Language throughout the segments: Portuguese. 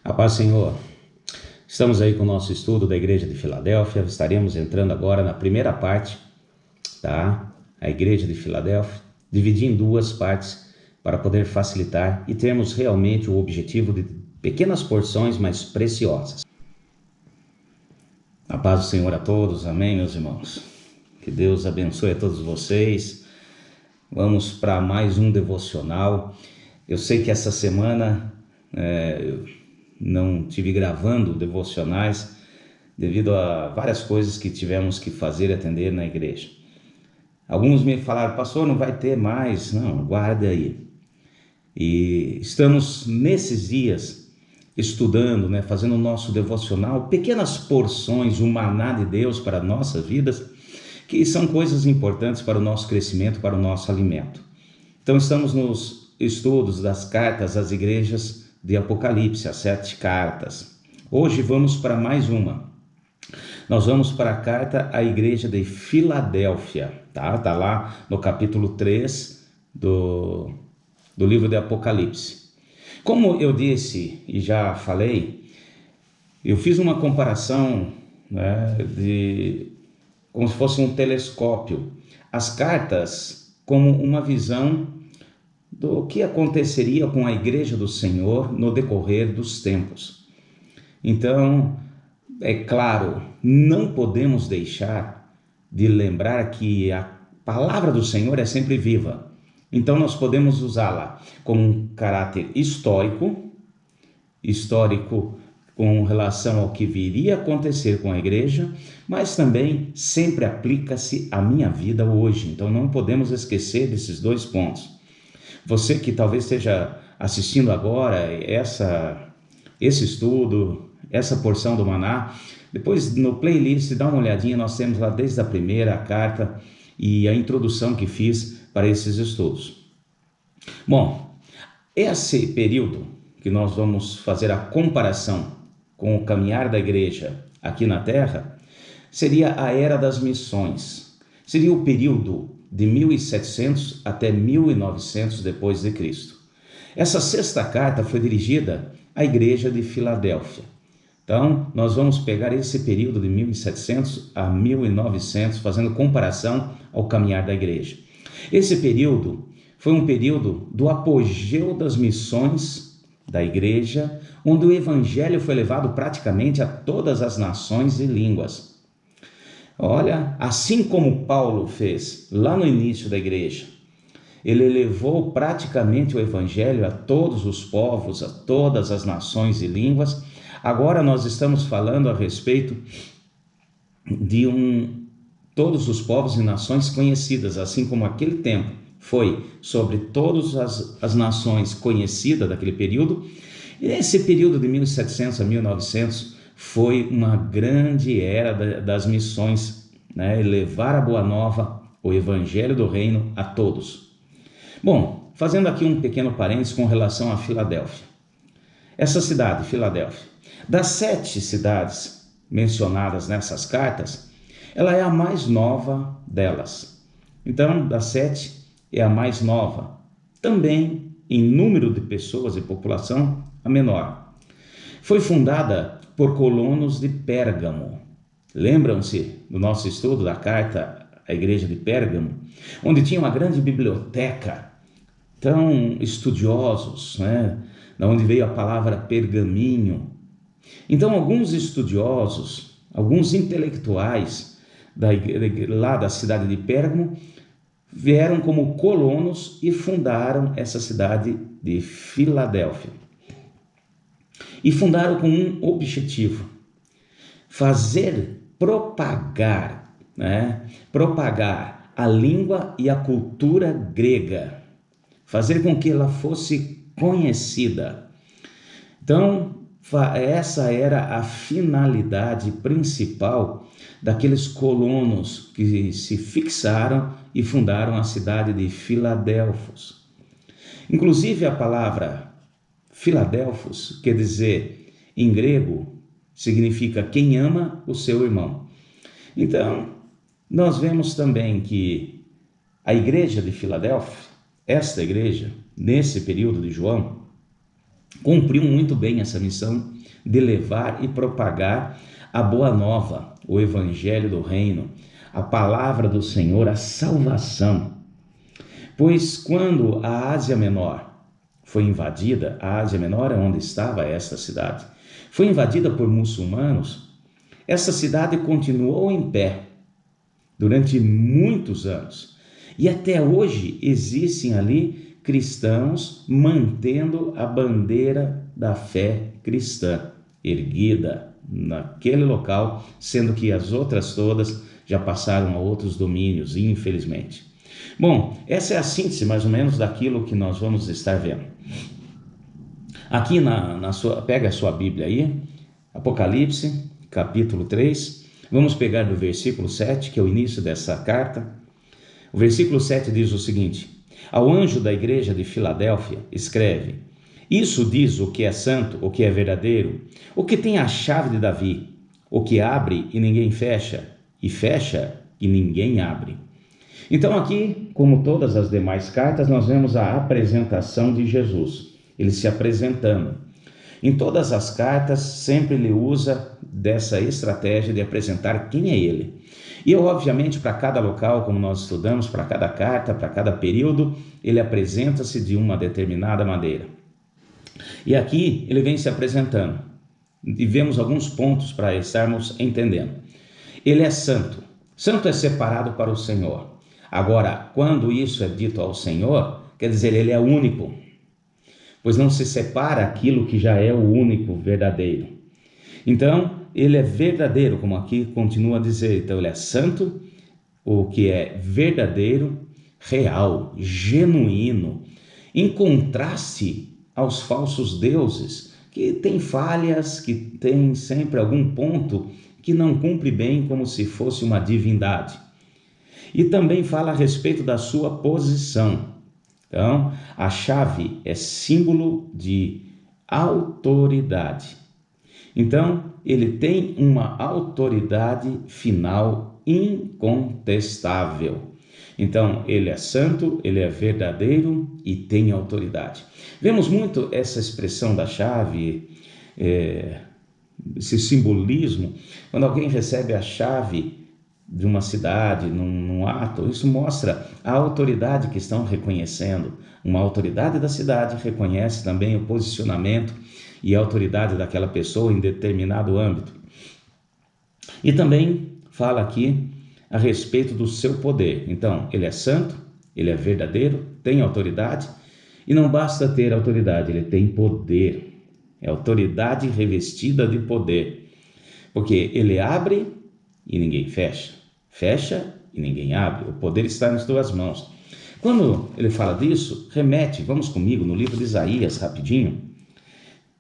A paz, Senhor. Estamos aí com o nosso estudo da Igreja de Filadélfia. Estaremos entrando agora na primeira parte, tá? A Igreja de Filadélfia, dividir em duas partes para poder facilitar e termos realmente o objetivo de pequenas porções, mas preciosas. A paz do Senhor a todos. Amém, meus irmãos. Que Deus abençoe a todos vocês. Vamos para mais um devocional. Eu sei que essa semana eu não tive gravando devocionais devido a várias coisas que tivemos que fazer e atender na igreja. Alguns me falaram, pastor, não vai ter mais. Não, guarda aí. E estamos nesses dias estudando, fazendo o nosso devocional, pequenas porções, o maná de Deus para nossas vidas, que são coisas importantes para o nosso crescimento, para o nosso alimento. Então estamos nos estudos das cartas às igrejas de Apocalipse, as 7 cartas. Hoje vamos para mais uma. Nós vamos para a carta à igreja de Filadélfia, tá? Tá lá no capítulo 3 do livro de Apocalipse. Como eu disse e já falei, eu fiz uma comparação, como se fosse um telescópio. As cartas como uma visão do que aconteceria com a igreja do Senhor no decorrer dos tempos. Então, é claro, não podemos deixar de lembrar que a palavra do Senhor é sempre viva. Então, nós podemos usá-la com um caráter histórico com relação ao que viria a acontecer com a igreja, mas também sempre aplica-se à minha vida hoje. Então, não podemos esquecer desses dois pontos. Você que talvez esteja assistindo agora esse estudo, essa porção do maná, depois no playlist dá uma olhadinha, nós temos lá desde a primeira carta e a introdução que fiz para esses estudos. Bom, esse período que nós vamos fazer a comparação com o caminhar da igreja aqui na Terra, seria a Era das Missões. Seria o período de 1700 até 1900 depois de Cristo. Essa sexta carta foi dirigida à igreja de Filadélfia. Então, nós vamos pegar esse período de 1700 a 1900, fazendo comparação ao caminhar da igreja. Esse período foi um período do apogeu das missões da igreja, onde o evangelho foi levado praticamente a todas as nações e línguas. Olha, assim como Paulo fez lá no início da igreja, ele levou praticamente o evangelho a todos os povos, a todas as nações e línguas. Agora nós estamos falando a respeito de todos os povos e nações conhecidas, assim como aquele tempo foi sobre todas as nações conhecidas daquele período. E nesse período de 1700 a 1900 foi uma grande era das missões, levar a boa nova, o evangelho do reino a todos. Bom, fazendo aqui um pequeno parênteses com relação a Filadélfia. Essa cidade, Filadélfia, das 7 cidades mencionadas nessas cartas, ela é a mais nova delas. Então, das 7, é a mais nova. Também, em número de pessoas e população, a menor. Foi fundada por colonos de Pérgamo. Lembram-se do nosso estudo da carta à igreja de Pérgamo, onde tinha uma grande biblioteca, tão estudiosos, da onde veio a palavra pergaminho. Então, alguns estudiosos, alguns intelectuais lá da cidade de Pérgamo vieram como colonos e fundaram essa cidade de Filadélfia. E fundaram com um objetivo: fazer propagar a língua e a cultura grega, fazer com que ela fosse conhecida. Então, essa era a finalidade principal daqueles colonos que se fixaram e fundaram a cidade de Filadélfos. Inclusive, a palavra Filadelfos quer dizer, em grego, significa quem ama o seu irmão. Então, nós vemos também que a igreja de Filadélfia, esta igreja, nesse período de João, cumpriu muito bem essa missão de levar e propagar a boa nova, o evangelho do reino, a palavra do Senhor, a salvação. Pois quando a Ásia Menor foi invadida, a Ásia Menor é onde estava esta cidade, foi invadida por muçulmanos, essa cidade continuou em pé durante muitos anos. E até hoje existem ali cristãos mantendo a bandeira da fé cristã erguida naquele local, sendo que as outras todas já passaram a outros domínios, infelizmente. Bom, essa é a síntese mais ou menos daquilo que nós vamos estar vendo. Aqui pega a sua Bíblia aí, Apocalipse, capítulo 3, vamos pegar do versículo 7, que é o início dessa carta. O versículo 7 diz o seguinte: ao anjo da igreja de Filadélfia, escreve: isso diz o que é santo, o que é verdadeiro, o que tem a chave de Davi, o que abre e ninguém fecha, e fecha e ninguém abre. Então aqui, como todas as demais cartas, nós vemos a apresentação de Jesus, ele se apresentando. Em todas as cartas, sempre ele usa dessa estratégia de apresentar quem é ele. E obviamente, para cada local, como nós estudamos, para cada carta, para cada período, ele apresenta-se de uma determinada maneira. E aqui ele vem se apresentando. E vemos alguns pontos para estarmos entendendo. Ele é santo. Santo é separado para o Senhor. Agora, quando isso é dito ao Senhor, quer dizer, ele é único, pois não se separa aquilo que já é o único verdadeiro. Então, ele é verdadeiro, como aqui continua a dizer. Então, ele é santo, o que é verdadeiro, real, genuíno, em contraste aos falsos deuses, que têm falhas, que têm sempre algum ponto que não cumpre bem, como se fosse uma divindade. E também fala a respeito da sua posição. Então, a chave é símbolo de autoridade. Então, ele tem uma autoridade final incontestável. Então, ele é santo, ele é verdadeiro e tem autoridade. Vemos muito essa expressão da chave, esse simbolismo, quando alguém recebe a chave de uma cidade, num ato, isso mostra a autoridade que estão reconhecendo. Uma autoridade da cidade reconhece também o posicionamento e a autoridade daquela pessoa em determinado âmbito. E também fala aqui a respeito do seu poder. Então, ele é santo, ele é verdadeiro, tem autoridade, e não basta ter autoridade, ele tem poder. É autoridade revestida de poder, porque ele abre e ninguém fecha, fecha e ninguém abre, o poder está nas tuas mãos. Quando ele fala disso, remete, vamos comigo no livro de Isaías, rapidinho,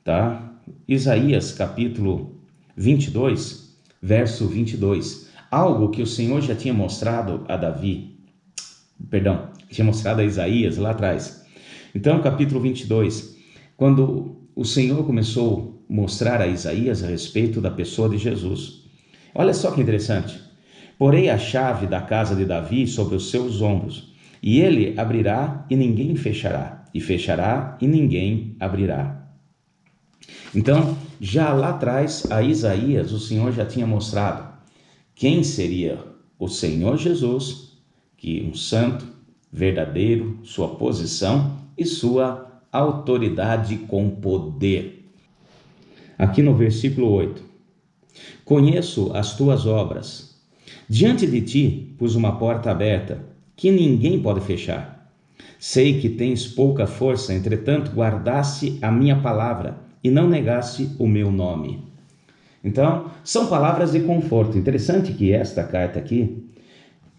tá? Isaías capítulo 22, verso 22, algo que o Senhor já tinha mostrado a tinha mostrado a Isaías lá atrás. Então, capítulo 22, quando o Senhor começou a mostrar a Isaías a respeito da pessoa de Jesus. Olha só que interessante. Porei a chave da casa de Davi sobre os seus ombros, e ele abrirá e ninguém fechará, e fechará e ninguém abrirá. Então, já lá atrás, a Isaías, o Senhor já tinha mostrado quem seria o Senhor Jesus, que um santo, verdadeiro, sua posição e sua autoridade com poder. Aqui no versículo 8. Conheço as tuas obras. Diante de ti pus uma porta aberta, que ninguém pode fechar. Sei que tens pouca força, entretanto guardaste a minha palavra e não negaste o meu nome. Então, são palavras de conforto. Interessante que esta carta aqui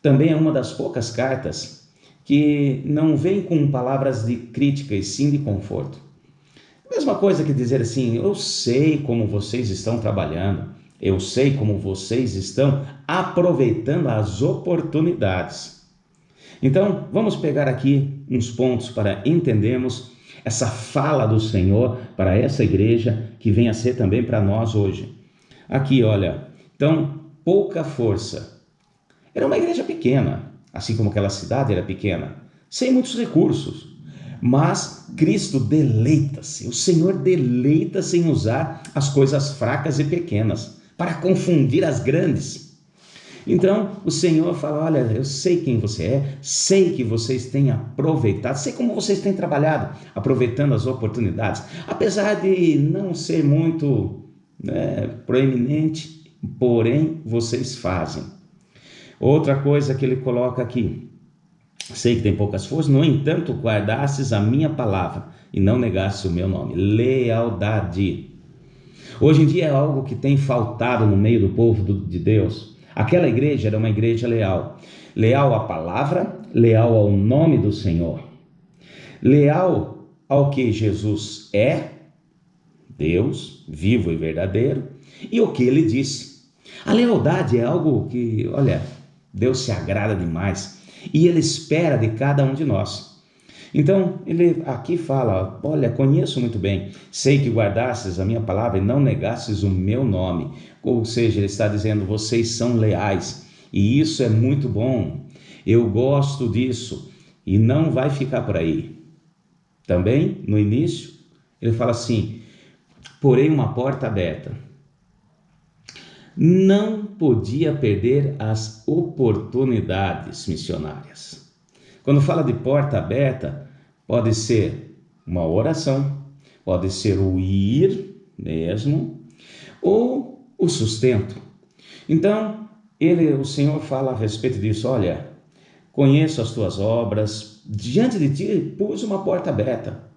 também é uma das poucas cartas que não vem com palavras de crítica e sim de conforto. Mesma coisa que dizer assim, eu sei como vocês estão trabalhando, eu sei como vocês estão aproveitando as oportunidades. Então, vamos pegar aqui uns pontos para entendermos essa fala do Senhor para essa igreja que vem a ser também para nós hoje. Aqui, olha, então, pouca força. Era uma igreja pequena, assim como aquela cidade era pequena, sem muitos recursos. Mas Cristo deleita-se, o Senhor deleita-se em usar as coisas fracas e pequenas para confundir as grandes. Então o Senhor fala: olha, eu sei quem você é, sei que vocês têm aproveitado, sei como vocês têm trabalhado, aproveitando as oportunidades, apesar de não ser muito proeminente, porém vocês fazem. Outra coisa que ele coloca aqui: sei que tem poucas forças, no entanto guardastes a minha palavra e não negastes o meu nome. Lealdade. Hoje em dia é algo que tem faltado no meio do povo de Deus. Aquela igreja era uma igreja leal. Leal à palavra, leal ao nome do Senhor. Leal ao que Jesus é, Deus, vivo e verdadeiro, e o que ele disse. A lealdade é algo que, olha, Deus se agrada demais e ele espera de cada um de nós. Então, ele aqui fala: olha, conheço muito bem, sei que guardastes a minha palavra e não negastes o meu nome. Ou seja, ele está dizendo: vocês são leais, e isso é muito bom, eu gosto disso, e não vai ficar por aí. Também, no início, ele fala assim: porém uma porta aberta. Não podia perder as oportunidades missionárias. Quando fala de porta aberta, pode ser uma oração, pode ser o ir mesmo, ou o sustento. Então, o Senhor fala a respeito disso: olha, conheço as tuas obras, diante de ti pus uma porta aberta.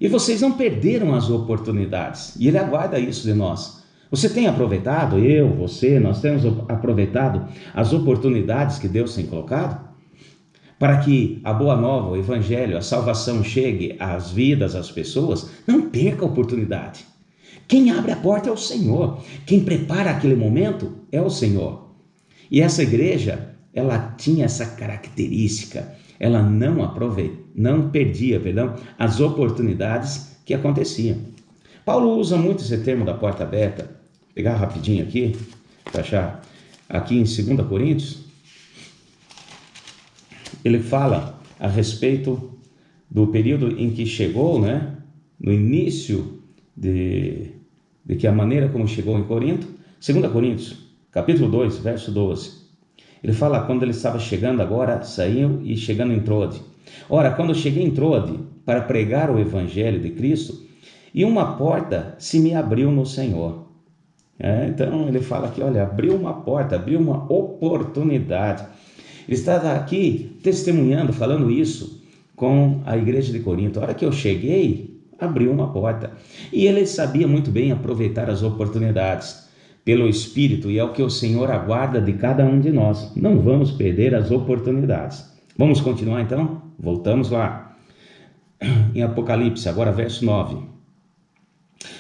E vocês não perderam as oportunidades, e ele aguarda isso de nós. Você tem aproveitado, nós temos aproveitado as oportunidades que Deus tem colocado? Para que a boa nova, o evangelho, a salvação chegue às vidas, às pessoas, não perca a oportunidade. Quem abre a porta é o Senhor, quem prepara aquele momento é o Senhor. E essa igreja, ela tinha essa característica, ela não perdia as oportunidades que aconteciam. Paulo usa muito esse termo da porta aberta. Vou pegar rapidinho aqui, para achar aqui em 2 Coríntios. Ele fala a respeito do período em que chegou, no início de que a maneira como chegou em Corinto. 2 Coríntios, capítulo 2, verso 12. Ele fala: quando ele estava chegando agora, saiu e chegando em Troade. Ora, quando eu cheguei em Troade para pregar o evangelho de Cristo, e uma porta se me abriu no Senhor. Então ele fala aqui: olha, abriu uma porta, abriu uma oportunidade. Ele está aqui testemunhando, falando isso com a igreja de Corinto. A hora que eu cheguei, abriu uma porta. E ele sabia muito bem aproveitar as oportunidades pelo Espírito, e é o que o Senhor aguarda de cada um de nós. Não vamos perder as oportunidades. Vamos continuar então? Voltamos lá. Em Apocalipse, agora verso 9.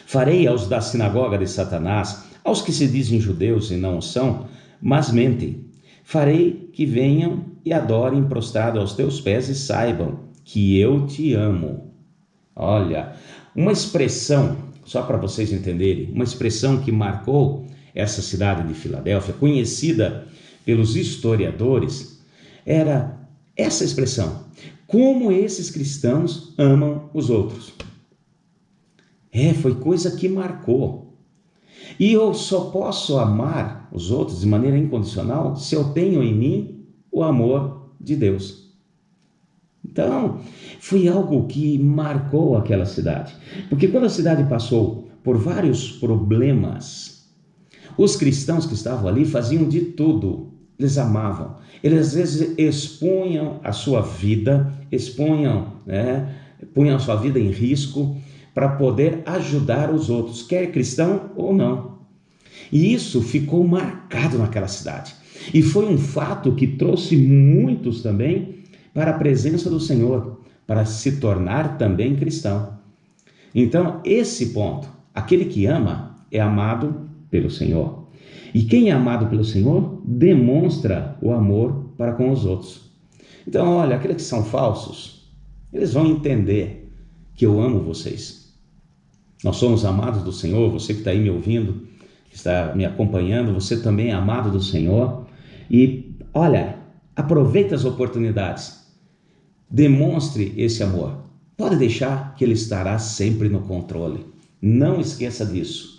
Farei aos da sinagoga de Satanás, aos que se dizem judeus e não são, mas mentem. Farei que venham e adorem prostrado aos teus pés e saibam que eu te amo. Olha, uma expressão, só para vocês entenderem, uma expressão que marcou essa cidade de Filadélfia, conhecida pelos historiadores, era essa expressão: como esses cristãos amam os outros. Foi coisa que marcou. E eu só posso amar os outros de maneira incondicional se eu tenho em mim o amor de Deus. Então, foi algo que marcou aquela cidade. Porque quando a cidade passou por vários problemas, os cristãos que estavam ali faziam de tudo. Eles amavam. Eles às vezes expunham a sua vida, punham a sua vida em risco para poder ajudar os outros, quer cristão ou não. E isso ficou marcado naquela cidade. E foi um fato que trouxe muitos também para a presença do Senhor, para se tornar também cristão. Então, esse ponto, aquele que ama é amado pelo Senhor. E quem é amado pelo Senhor demonstra o amor para com os outros. Então, olha, aqueles que são falsos, eles vão entender que eu amo vocês. Nós somos amados do Senhor. Você que está aí me ouvindo, que está me acompanhando, você também é amado do Senhor. E olha, aproveite as oportunidades, demonstre esse amor. pode deixar que Ele estará sempre no controle. Não esqueça disso.